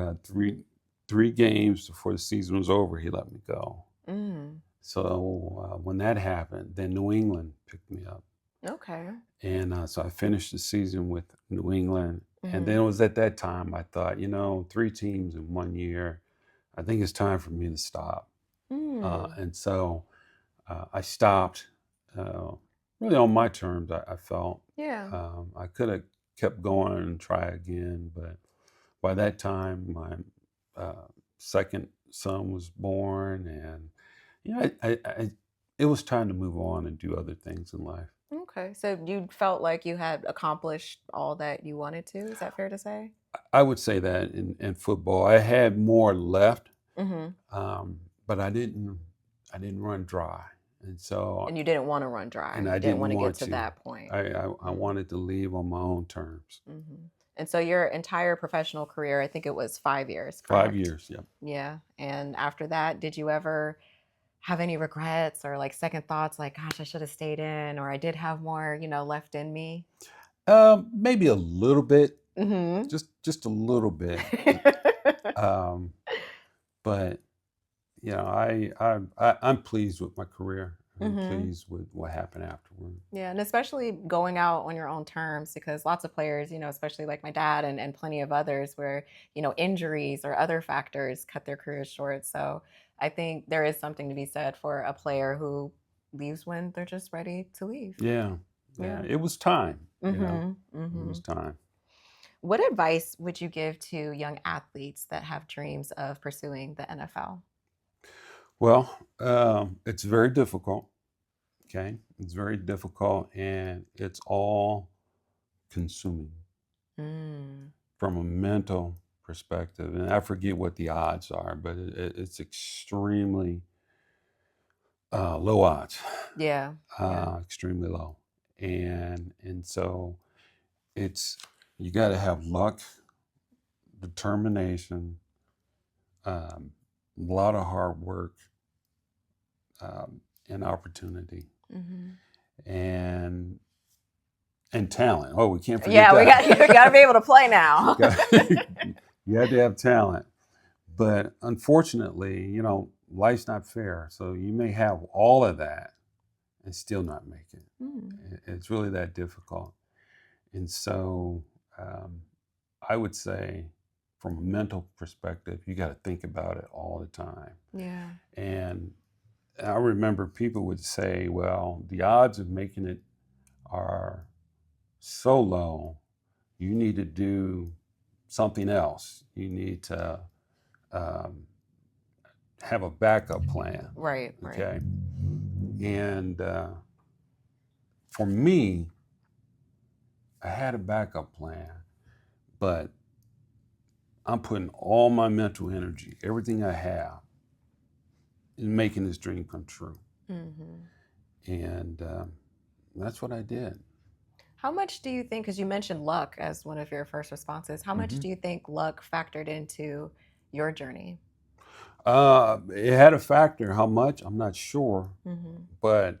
S2: three games before the season was over, he let me go. So when that happened, then New England picked me up.
S1: Okay.
S2: And so I finished the season with New England. And then it was at that time I thought, 3 teams in 1 year, I think it's time for me to stop. And so I stopped, really on my terms, I felt.
S1: Yeah.
S2: I could have kept going and try again, but by that time, my second son was born, and it was time to move on and do other things in life.
S1: Okay. So you felt like you had accomplished all that you wanted to? Is that fair to say?
S2: I would say that in football, I had more left, but I didn't run dry. And so,
S1: and you didn't want to run dry.
S2: And I
S1: didn't want to get
S2: to
S1: to that point.
S2: I wanted to leave on my own terms.
S1: And so your entire professional career, I think it was 5 years, correct?
S2: 5 years, yeah.
S1: Yeah. And after that, did you ever have any regrets or like second thoughts like, gosh, I should have stayed in, or I did have more, left in me?
S2: Maybe a little bit, just a little bit. But I'm pleased with my career. I'm pleased with what happened afterward.
S1: Yeah, and especially going out on your own terms, because lots of players, especially like my dad and plenty of others where, injuries or other factors cut their careers short. So I think there is something to be said for a player who leaves when they're just ready to leave.
S2: Yeah. It was time. It was time.
S1: What advice would you give to young athletes that have dreams of pursuing the NFL?
S2: Well, it's very difficult. Okay. It's very difficult, and it's all consuming from a mental perspective. And I forget what the odds are, but it's extremely low odds.
S1: Yeah.
S2: Extremely low. And so you got to have luck, determination, a lot of hard work, and opportunity, and talent. Oh, we can't forget that.
S1: we got to be able to play now.
S2: You have to have talent. But unfortunately, life's not fair. So you may have all of that and still not make it. It's really that difficult. And so I would say, from a mental perspective, you got to think about it all the time.
S1: Yeah.
S2: And I remember people would say, well, the odds of making it are so low, you need to do something else. You need to have a backup plan.
S1: Right.
S2: Okay. And for me, I had a backup plan, but I'm putting all my mental energy, everything I have, in making this dream come true. And that's what I did.
S1: How much do you think, because you mentioned luck as one of your first responses, how much do you think luck factored into your journey?
S2: It had a factor. How much? I'm not sure, but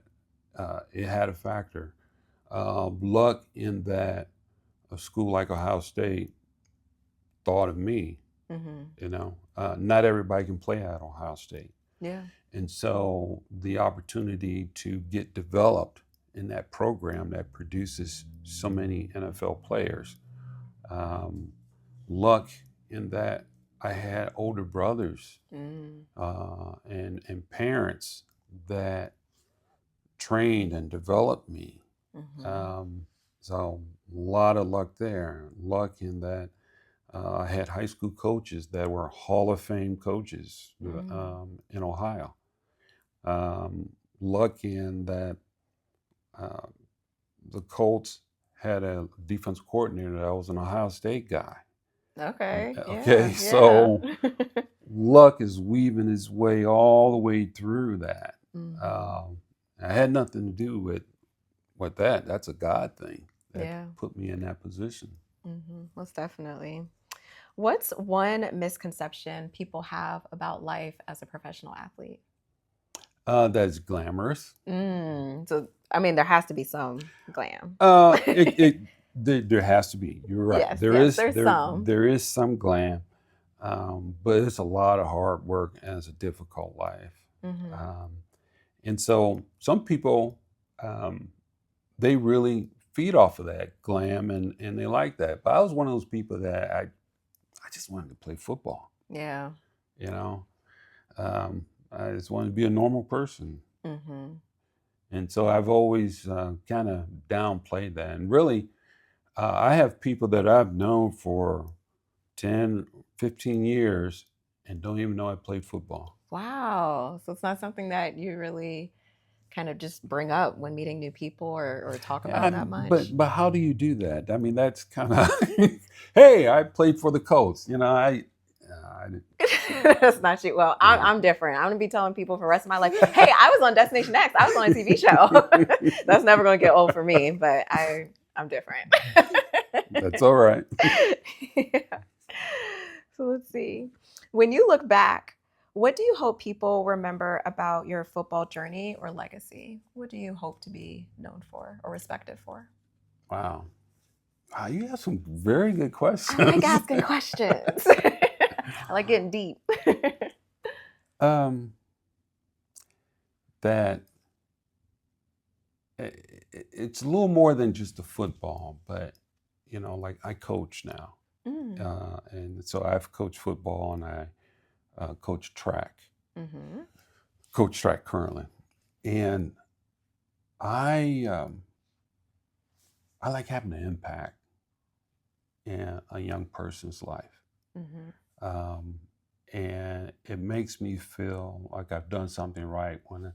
S2: it had a factor. Luck in that a school like Ohio State thought of me. Not everybody can play at Ohio State.
S1: Yeah. And
S2: so the opportunity to get developed in that program that produces so many NFL players. Luck in that I had older brothers and parents that trained and developed me. So a lot of luck there. Luck in that I had high school coaches that were Hall of Fame coaches in Ohio. Luck in that the Colts had a defensive coordinator that was an Ohio State guy.
S1: Okay.
S2: Okay. So luck is weaving its way all the way through that. I had nothing to do with that. That's a God thing that put me in that position.
S1: Most definitely. What's one misconception people have about life as a professional athlete?
S2: That's glamorous.
S1: So, I mean, there has to be some glam.
S2: There has to be. You're right.
S1: Yes,
S2: There's
S1: some.
S2: There is some glam, but it's a lot of hard work and it's a difficult life. And so some people, they really feed off of that glam and they like that. But I was one of those people that I just wanted to play football.
S1: Yeah.
S2: You know, I just wanted to be a normal person. And so I've always kind of downplayed that. And really, I have people that I've known for 10, 15 years and don't even know I played football.
S1: Wow. So it's not something that you really kind of just bring up when meeting new people or talk about that much.
S2: But how do you do that? I mean, that's kind of, hey, I played for the Colts. You know, I
S1: That's not you. Well, I'm different. I'm going to be telling people for the rest of my life, hey, I was on Destination X. I was on a TV show. That's never going to get old for me, but I'm different.
S2: That's all right.
S1: Yeah. So let's see. When you look back, what do you hope people remember about your football journey or legacy? What do you hope to be known for or respected for?
S2: Wow. You have some very good questions.
S1: I like asking questions. I like getting deep.
S2: That it's a little more than just the football, but you know, like I coach now, and so I've coached football and I coach track, coach track currently, and I like having an impact in a young person's life. And it makes me feel like I've done something right when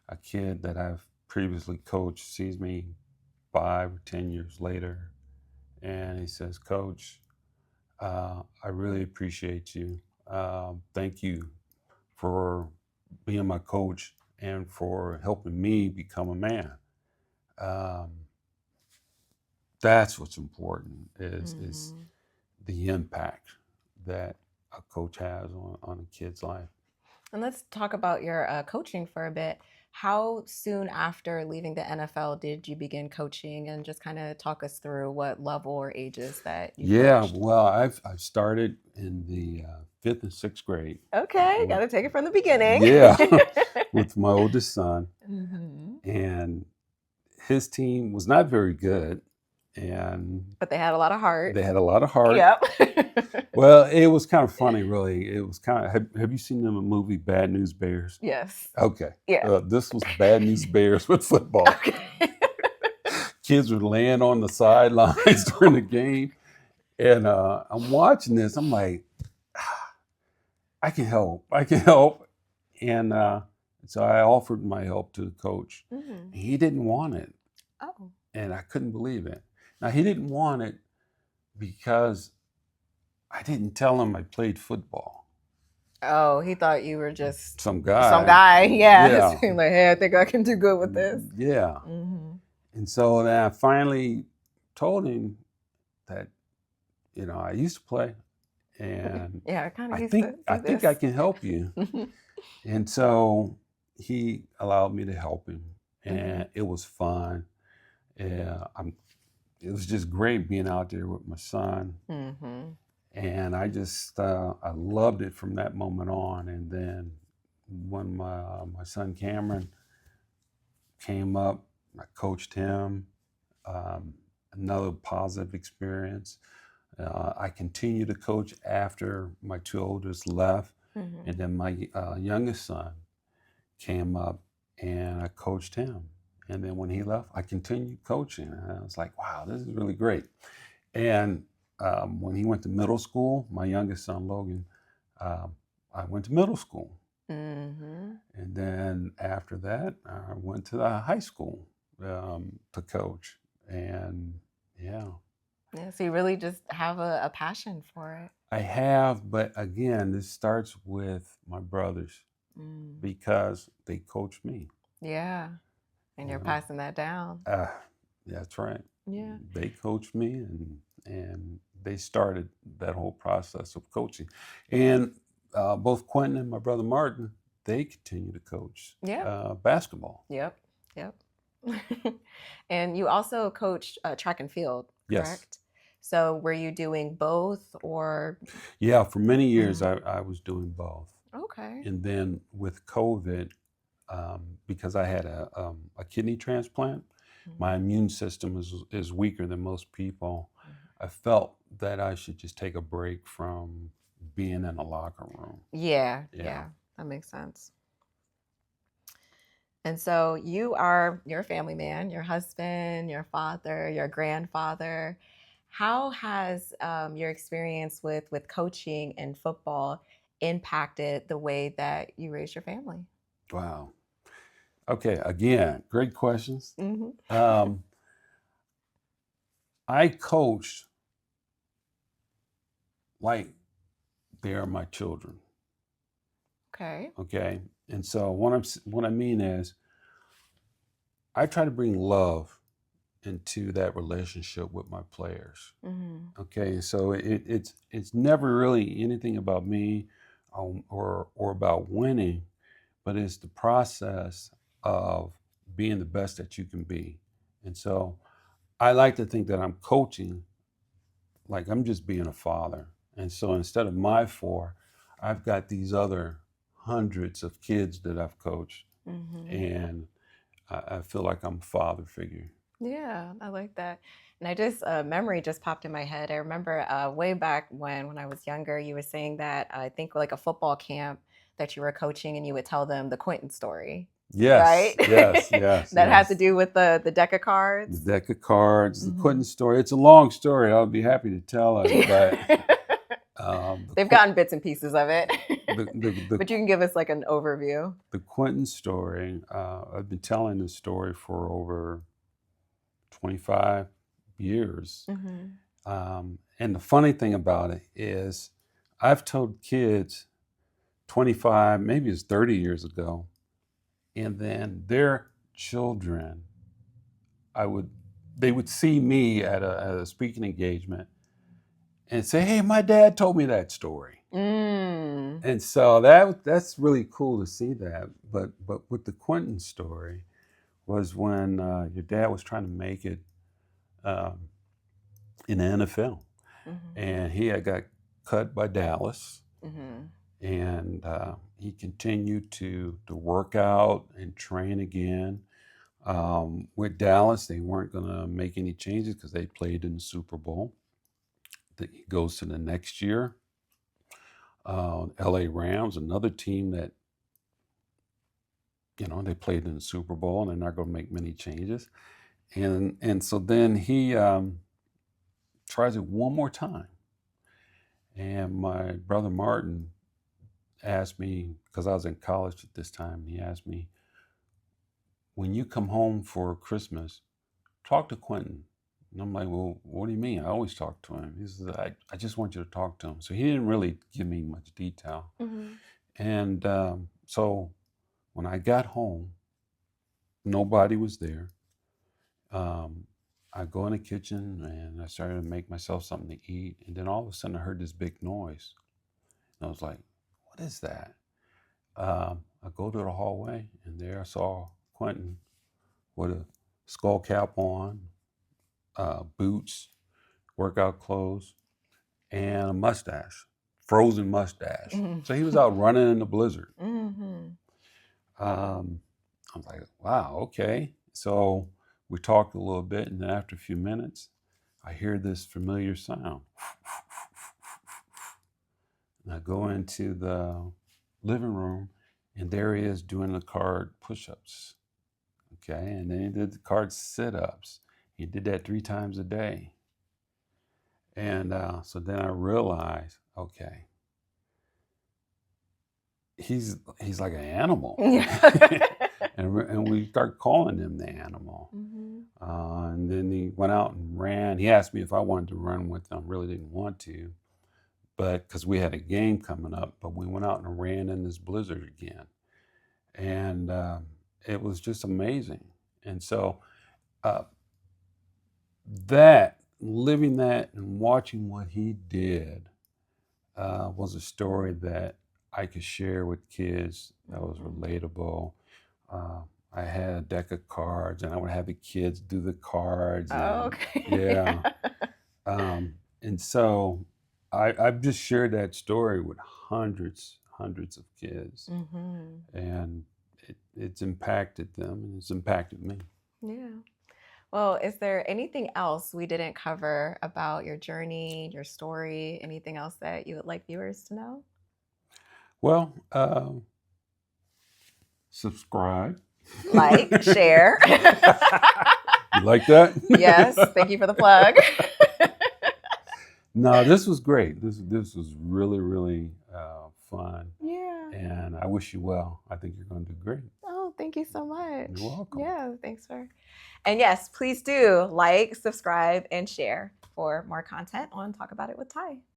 S2: a kid that I've previously coached sees me 5 or 10 years later and he says, Coach, I really appreciate you. Thank you for being my coach and for helping me become a man. That's what's important is the impact that a coach has on a kid's life.
S1: And let's talk about your coaching for a bit. How soon after leaving the NFL did you begin coaching, and just kind of talk us through what level or ages that you coached?
S2: Well, I've started in the 5th and 6th grade.
S1: Okay, got to take it from the beginning.
S2: Yeah, with my oldest son. And his team was not very good.
S1: But they had a lot of heart.
S2: They had a lot of heart.
S1: Yep.
S2: Well, it was kind of funny, really. It was kind of. Have you seen the movie Bad News Bears?
S1: Yes.
S2: Okay.
S1: Yeah.
S2: This was Bad News Bears with football.
S1: Okay.
S2: Kids were laying on the sidelines during the game, and I'm watching this. I'm like, I can help. And so I offered my help to the coach. He didn't want it.
S1: Oh.
S2: And I couldn't believe it. Now, he didn't want it because I didn't tell him I played football.
S1: Oh, he thought you were just
S2: some guy.
S1: Yeah. Like, hey, I think I can do good with this.
S2: Yeah. And so then I finally told him that, you know, I used to play, and
S1: yeah, I
S2: think I can help you. And so he allowed me to help him, and it was fun. It was just great being out there with my son. And I just, I loved it from that moment on. And then when my son Cameron came up, I coached him. Another positive experience. I continued to coach after my 2 oldest left. And then my youngest son came up and I coached him. And then when he left, I continued coaching. And I was like, wow, this is really great. And when he went to middle school, my youngest son, Logan, I went to middle school. And then after that, I went to the high school to coach. And yeah.
S1: Yeah, so you really just have a passion for it.
S2: I have, but again, this starts with my brothers
S1: Mm.
S2: because they coach me.
S1: Yeah, and
S2: You
S1: you're
S2: know,
S1: passing that down.
S2: uh, that's right.
S1: Yeah.
S2: They coached me, and they started that whole process of coaching. And both Quentin and my brother Martin, they continue to coach
S1: Yeah.
S2: basketball.
S1: Yep. Yep. And you also coached track and field,
S2: Yes.
S1: correct? So were you doing both or?
S2: Yeah, for many years
S1: Mhm.
S2: I was doing both.
S1: Okay.
S2: And then with COVID, because I had a kidney transplant, my
S1: Mhm.
S2: immune system is weaker than most people.
S1: Mhm.
S2: I felt that I should just take a break from being in a locker room.
S1: Yeah,
S2: Yeah.
S1: yeah, that makes sense. And so you're a family man, your husband, your father, your grandfather. How has your experience with coaching and football impacted the way that you raise your family?
S2: Wow. Okay. Again, great questions.
S1: Hmm.
S2: Um, I coached like they are my children.
S1: Okay.
S2: Okay. And so what I mean is I try to bring love into that relationship with my players.
S1: Hmm.
S2: Okay, so it's never really anything about me, or about winning, but it's the process of being the best that you can be. And so I like to think that I'm coaching like I'm just being a father. And so instead of my four, I've got these other hundreds of kids that I've coached,
S1: Hmm.
S2: and I feel like I'm a father figure.
S1: Yeah, I like that. And I just memory just popped in my head. I remember way back when I was younger, you were saying that I think like a football camp that you were coaching, and you would tell them the Quentin story, right?
S2: Yes, yes, yes,
S1: That had to
S2: yes.
S1: do with the deck of
S2: The
S1: cards.
S2: deck of cards, the
S1: Hmm.
S2: Quentin story. It's a long story. I'll be happy to tell it, but the
S1: They've gotten bits and pieces of it,
S2: the
S1: but you can give us like an overview.
S2: the Quentin story. I've been telling this story for over 25 years,
S1: Hmm.
S2: and the funny thing about it is, I've told kids 25, maybe it's 30 years ago, and then their children, I would they would see me at a speaking engagement and say, "Hey, my dad told me that story."
S1: Mm.
S2: And so that's really cool to see that. But with the Quentin story was when your dad was trying to make it um, in the NFL,
S1: Hmm.
S2: and he had got cut by Dallas,
S1: Hmm.
S2: and he continued to work out and train again. With Dallas, they weren't going to make any changes because they played in the Super Bowl. He goes to the next year. LA Rams, another team that, they played in the Super Bowl and they're not going to make many changes. And so then he tries it one more time. And my brother Martin asked me, because I was in college at this time, he asked me, when you come home for Christmas, talk to Quentin. And I'm like, well, what do you mean? I always talk to him. He says, I just want you to talk to him. So he didn't really give me much detail.
S1: Hmm.
S2: And so when I got home, nobody was there. Um, I go in the kitchen and I started to make myself something to eat. And then all of a sudden I heard this big noise. And I was like, what is that? I go to the hallway and there I saw Quentin with a skull cap on, boots, workout clothes, and a mustache, frozen mustache.
S1: Hmm.
S2: So he was out running in the blizzard.
S1: Hmm.
S2: Um, I was like, wow, okay. So we talked a little bit, and then after a few minutes, I hear this familiar sound. And I go into the living room, and there he is doing the card push ups. Okay. And then he did the card sit ups. He did that 3 times a day. And so then I realized, okay, he's like an animal.
S1: Yeah.
S2: And we start calling him the animal.
S1: Mhm.
S2: And then he went out and ran. He asked me if I wanted to run with him. Really didn't want to, but because we had a game coming up. But we went out and ran in this blizzard again, and it was just amazing. And so uh, that living that and watching what he did was a story that I could share with kids that was relatable. Uh, I had a deck of cards, and I would have the kids do the cards.
S1: Oh,
S2: And
S1: okay.
S2: yeah. And so I've just shared that story with hundreds of kids,
S1: Mhm.
S2: and it's impacted them, and it's impacted me.
S1: Yeah. Well, is there anything else we didn't cover about your journey, your story? Anything else that you would like viewers to know?
S2: Well, subscribe.
S1: Like, share.
S2: You like that?
S1: Yes, thank you for the plug.
S2: No, this was great. This was really fun,
S1: Yeah.
S2: and I wish you well. I think you're going to do great.
S1: Oh, thank you so much.
S2: You're welcome.
S1: Yeah, thanks for. And yes, please do like, subscribe, and share for more content on Talk About It with Ty.